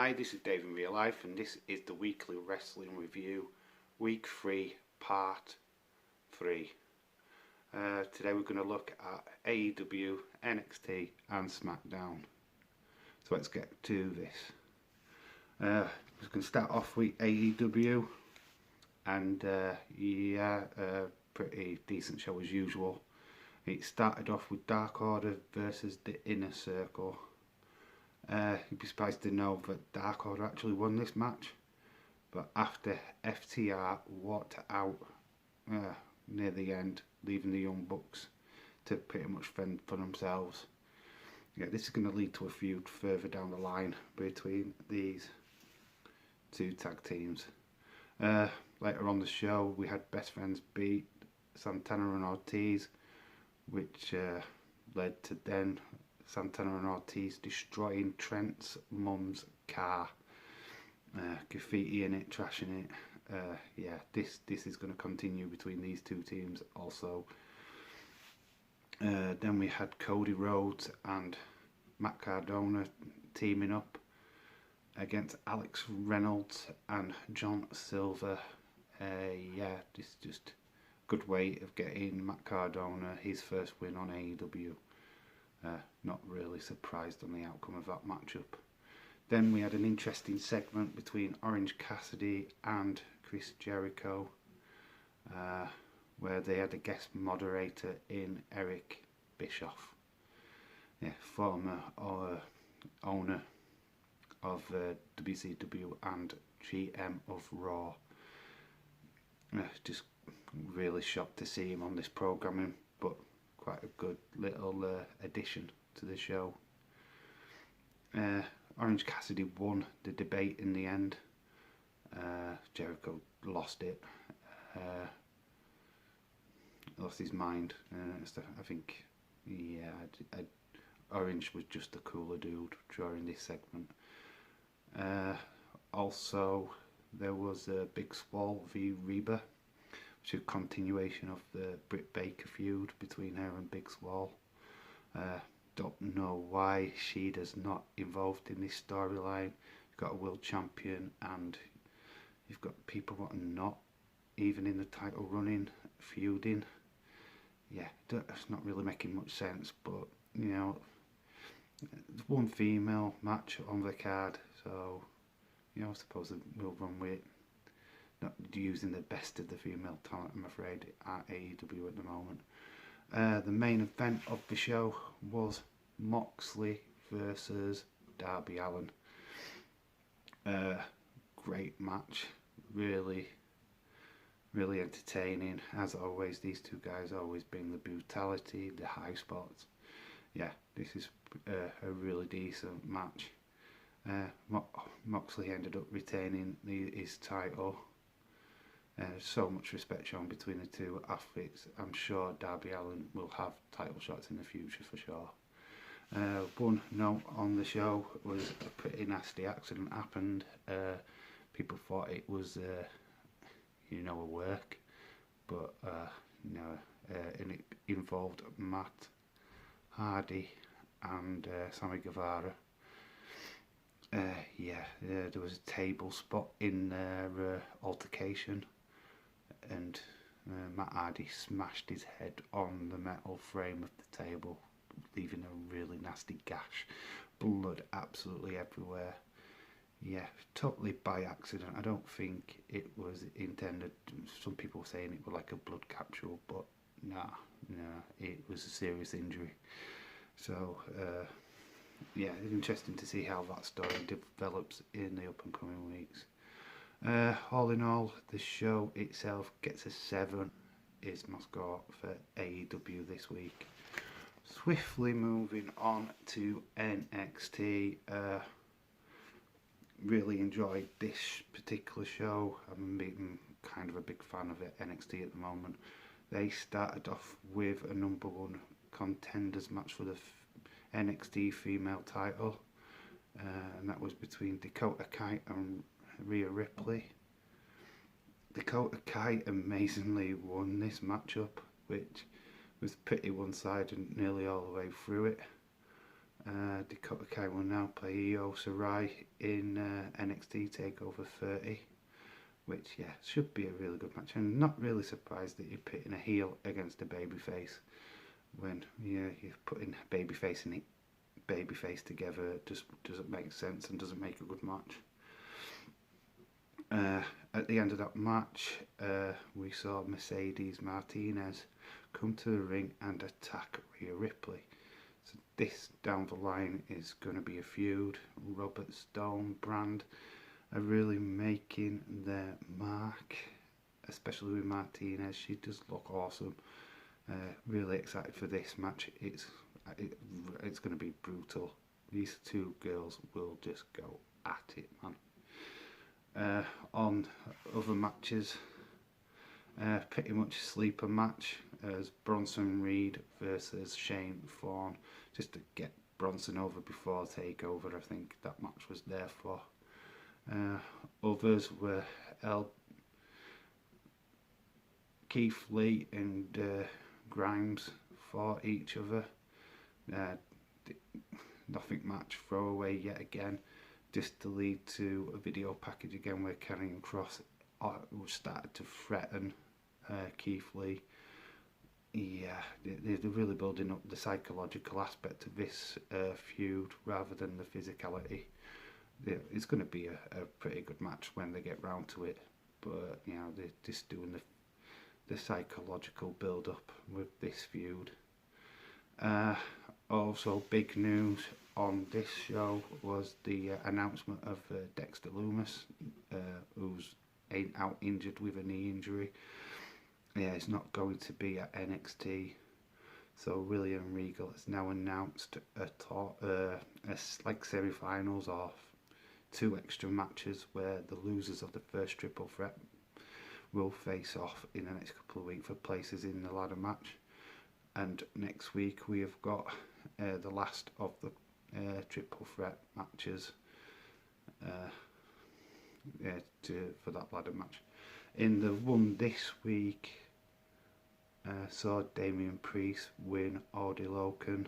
Hi, this is Dave in Real Life, and this is the weekly wrestling review, week 3, part 3. Today we're going to look at AEW, NXT and Smackdown. So let's get to this. We're going to start off with AEW, and pretty decent show as usual. It started off with Dark Order versus the Inner Circle. You'd be surprised to know that Dark Order actually won this match, but after FTR walked out near the end, leaving the Young Bucks to pretty much fend for themselves. Yeah, this is going to lead to a feud further down the line between these two tag teams. Later on the show, we had Best Friends beat Santana and Ortiz, which led to then Santana and Ortiz destroying Trent's mum's car, graffiti in it, trashing it. Yeah, this is going to continue between these two teams also. Then we had Cody Rhodes and Matt Cardona teaming up against Alex Reynolds and John Silver. Yeah, this is just a good way of getting Matt Cardona his first win on AEW. Not really surprised on the outcome of that matchup. Then we had an interesting segment between Orange Cassidy and Chris Jericho, where they had a guest moderator in Eric Bischoff, former owner of WCW and GM of Raw. Just really shocked to see him on this programming, but quite a good little addition to the show. Orange Cassidy won the debate in the end. Jericho lost it. Lost his mind. I think, Orange was just a cooler dude during this segment. Also, there was Big Swole v Reba, which is a continuation of the Britt Baker feud between her and Big Swole. Don't know why Sheeta's not involved in this storyline. You've got a world champion and you've got people that are not even in the title running, feuding. Yeah, it's not really making much sense, but there's one female match on the card, so I suppose we'll run with not using the best of the female talent, I'm afraid, at AEW at the moment. The main event of the show was Moxley versus Darby Allin. Great match, really entertaining. As always, these two guys always bring the brutality, the high spots. Yeah, this is a really decent match. Moxley ended up retaining his title. So much respect shown between the two athletes. I'm sure Darby Allin will have title shots in the future for sure. One note on the show was a pretty nasty accident happened. People thought it was a work, but no, and it involved Matt Hardy and Sammy Guevara. There was a table spot in their altercation, and Matt Hardy smashed his head on the metal frame of the table, leaving a really nasty gash. Blood absolutely everywhere. Yeah, totally by accident. I don't think it was intended. Some people were saying it was like a blood capsule, but nah, it was a serious injury. So, yeah, it's interesting to see how that story develops in the up and coming weeks. All in all, the show itself gets a 7. Is my score for AEW this week. Swiftly moving on to NXT. Really enjoyed this particular show. I'm kind of a big fan of NXT at the moment. They started off with a number 1 contenders match for the NXT female title, and that was between Dakota Kai and Rhea Ripley. Dakota Kai amazingly won this matchup, which was pretty one-sided nearly all the way through it. Dakota Kai will now play Io Shirai in NXT TakeOver 30, which should be a really good match. I'm not really surprised that you're pitting a heel against a babyface when you're putting babyface and babyface together. It just doesn't make sense and doesn't make a good match. At the end of that match, we saw Mercedes Martinez come to the ring and attack Rhea Ripley. So this down the line is going to be a feud. Robert Stone brand are really making their mark, especially with Martinez. She does look awesome. Really excited for this match. It's going to be brutal. These two girls will just go at it, man. On other matches, pretty much sleeper match as Bronson Reed versus Shane Fawn, just to get Bronson over before TakeOver. I think that match was there for. Others were Keith Lee and Grimes fought each other. Nothing match throwaway yet again, just to lead to a video package again where Karrion Kross started to threaten Keith Lee. Yeah, they're really building up the psychological aspect of this feud rather than the physicality. It's going to be a pretty good match when they get round to it, but they're just doing the psychological build up with this feud. Also, big news on this show was the announcement of Dexter Lumis, who's out injured with a knee injury. He's not going to be at NXT. So William Regal has now announced like semi-finals of 2 extra matches where the losers of the first triple threat will face off in the next couple of weeks for places in the ladder match. And next week we have got the last of the triple threat matches for that ladder match. In the one this week, saw Damian Priest win Audi Loken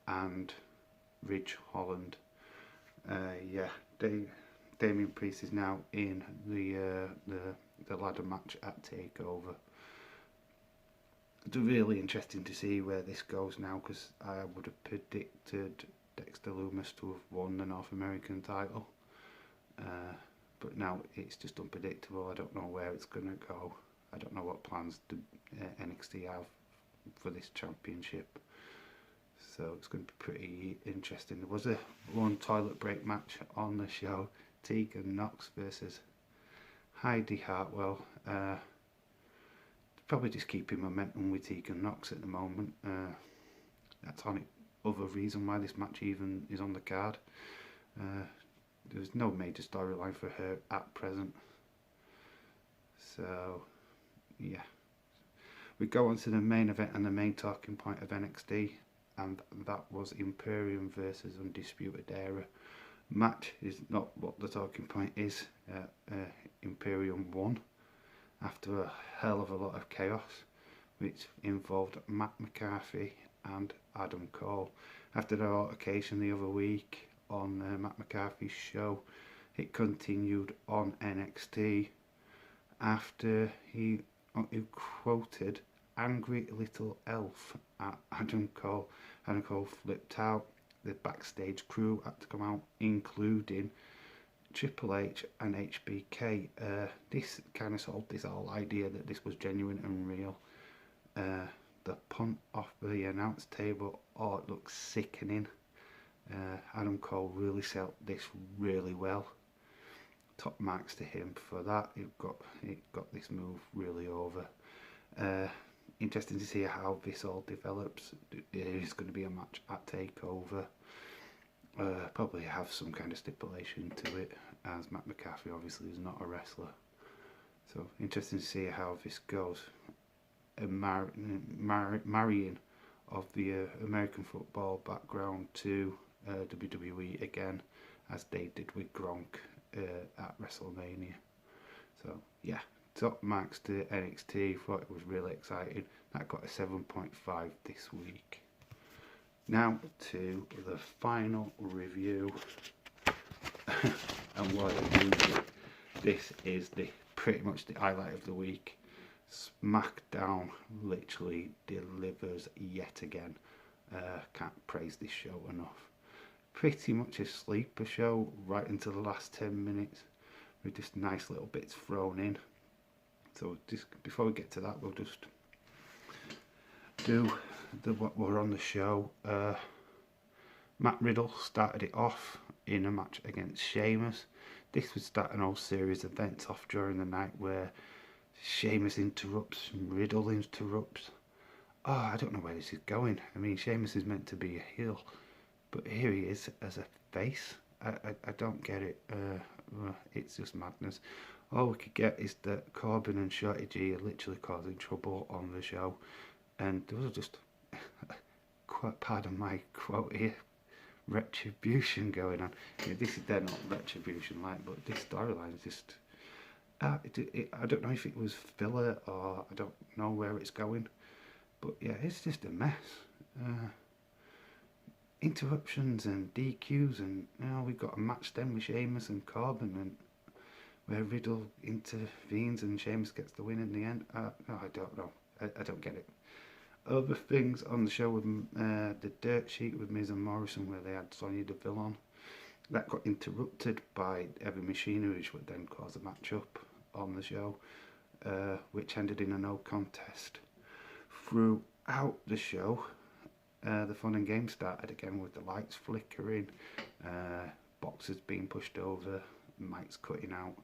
and Ridge Holland. Damian Priest is now in the ladder match at TakeOver. It's really interesting to see where this goes now, because I would have predicted Dexter Lumis to have won the North American title, but now it's just unpredictable. I don't know where it's going to go. I don't know what plans the NXT have for this championship, so it's going to be pretty interesting. There was one toilet break match on the show, Tegan Nox versus Heidi Hartwell. Probably just keeping momentum with Tegan Nox at the moment. That's the other reason why this match even is on the card. There's no major storyline for her at present. So, yeah. We go on to the main event and the main talking point of NXT, and that was Imperium versus Undisputed Era. Match is not what the talking point is. Imperium won after a hell of a lot of chaos, which involved Matt McCarthy and Adam Cole. After their altercation the other week on Matt McCarthy's show, it continued on NXT after he quoted "angry little elf" at Adam Cole. Adam Cole flipped out. The backstage crew had to come out, including Triple H and HBK. This kind of sold this whole idea that this was genuine and real. The punt off the announce table, it looks sickening. Adam Cole really sold this really well. Top marks to him for that. It got this move really over. Interesting to see how this all develops. It is going to be a match at TakeOver. Probably have some kind of stipulation to it, as Matt McCarthy obviously is not a wrestler. So interesting to see how this goes. A marrying of the American football background to WWE again, as they did with Gronk at WrestleMania. So yeah, top marks to NXT. Thought it was really exciting. That got a 7.5 this week. Now to the final review. And what I do, this is pretty much the highlight of the week. SmackDown literally delivers yet again. Can't praise this show enough. Pretty much a sleeper show right into the last 10 minutes with just nice little bits thrown in. So just before we get to that, we'll just do what were on the show. Matt Riddle started it off in a match against Sheamus. This would start an whole series of events off during the night where Sheamus interrupts, Riddle interrupts. Oh, I don't know where this is going. I mean, Sheamus is meant to be a heel, but here he is as a face. I don't get it. It's just madness. All we could get is that Corbin and Shorty G are literally causing trouble on the show, and there was just, pardon my quote here, retribution going on. Yeah, they're not retribution like, but this storyline is just, I don't know if it was filler or I don't know where it's going, but yeah, it's just a mess. Interruptions and DQs, and we've got a match then with Sheamus and Corbin, and where Riddle intervenes and Sheamus gets the win in the end. I don't know. I don't get it. Other things on the show with the dirt sheet with Miz and Morrison, where they had Sonya Deville on, that got interrupted by Heavy Machinery, which would then cause a match up on the show, which ended in a no contest. Throughout the show, the fun and games started again with the lights flickering, boxes being pushed over, mics cutting out,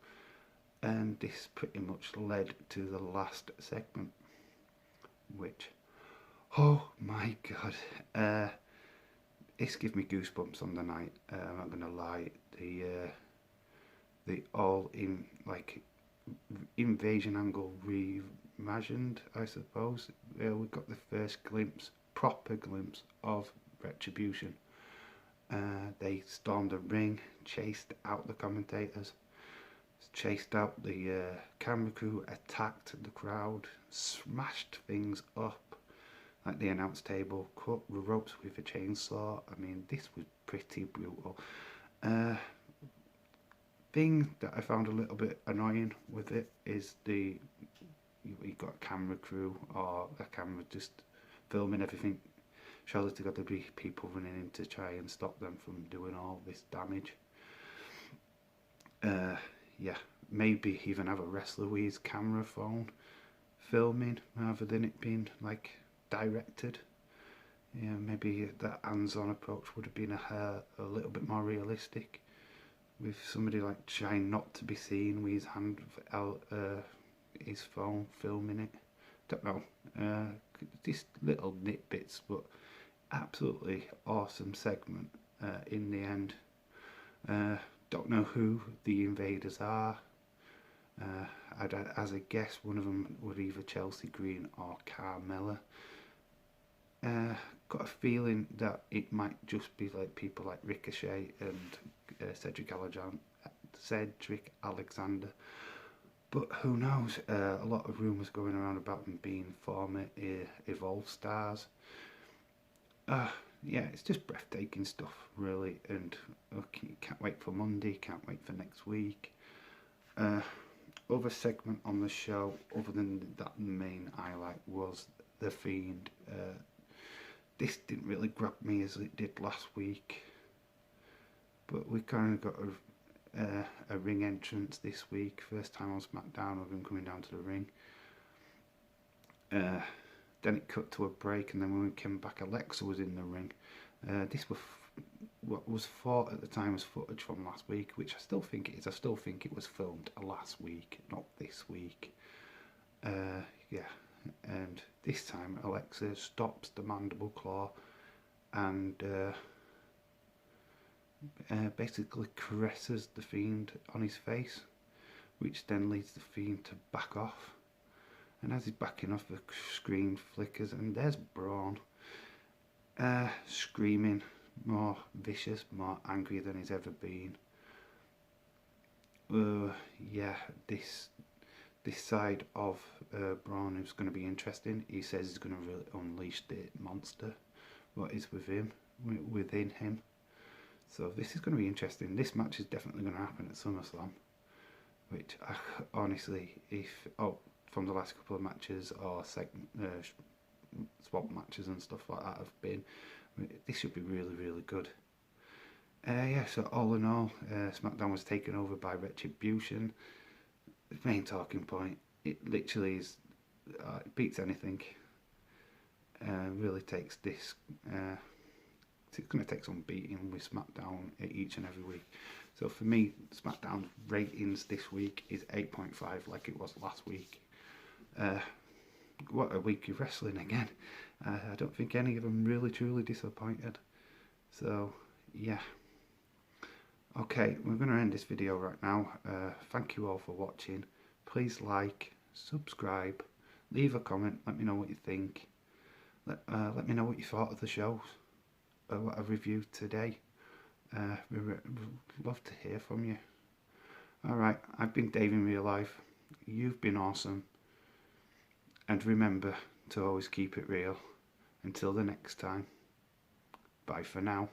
and this pretty much led to the last segment, which, oh my god, it's given me goosebumps on the night. I'm not gonna lie. The all in like invasion angle reimagined, I suppose. We got the first proper glimpse of Retribution. They stormed the ring, chased out the commentators, chased out the camera crew, attacked the crowd, smashed things up like the announce table, cut the ropes with a chainsaw. I mean, this was pretty brutal. Thing that I found a little bit annoying with it is you got a camera crew or a camera just filming everything. Surely there's got to be people running in to try and stop them from doing all this damage. Yeah, maybe even have a wrestler with his camera phone filming rather than it being like directed. Yeah, maybe that hands-on approach would have been a little bit more realistic, with somebody like trying not to be seen with his hand out, his phone filming it. Don't know. Just little nitbits, but absolutely awesome segment in the end. Don't know who the invaders are. As a guess, one of them would either Chelsea Green or Carmella. Got a feeling that it might just be like people like Ricochet and Cedric Alexander. But who knows? A lot of rumours going around about them being former Evolve stars. Yeah, it's just breathtaking stuff, really, and can't wait for Monday, can't wait for next week. Other segment on the show, other than that main highlight, was The Fiend. This didn't really grab me as it did last week, but we kind of got a ring entrance this week, first time on SmackDown of him coming down to the ring. Then it cut to a break, and then when we came back, Alexa was in the ring. This was what was thought at the time was footage from last week, which I still think it is. I still think it was filmed last week, not this week. Yeah, and this time Alexa stops the mandible claw and basically caresses the Fiend on his face, which then leads the Fiend to back off. And as he's backing off, the screen flickers, and there's Braun screaming, more vicious, more angry than he's ever been. Yeah, this side of Braun is going to be interesting. He says he's going to really unleash the monster what is within him. So this is going to be interesting. This match is definitely going to happen at SummerSlam, which I, honestly, from the last couple of matches or swap matches and stuff like that have been, this should be really, really good. Yeah, so all in all, SmackDown was taken over by Retribution. The main talking point, it literally is, it beats anything. Really takes this, it's going to take some beating with SmackDown each and every week. So for me, SmackDown's ratings this week is 8.5 like it was last week. What a week of wrestling again. I don't think any of them really truly disappointed. So yeah. Okay, we're going to end this video right now. Thank you all for watching. Please like, subscribe, leave a comment, let me know what you think. Let me know what you thought of the shows, what I reviewed today. We'd love to hear from you. Alright, I've been Dave in real life. You've been awesome. And remember to always keep it real. Until the next time. Bye for now.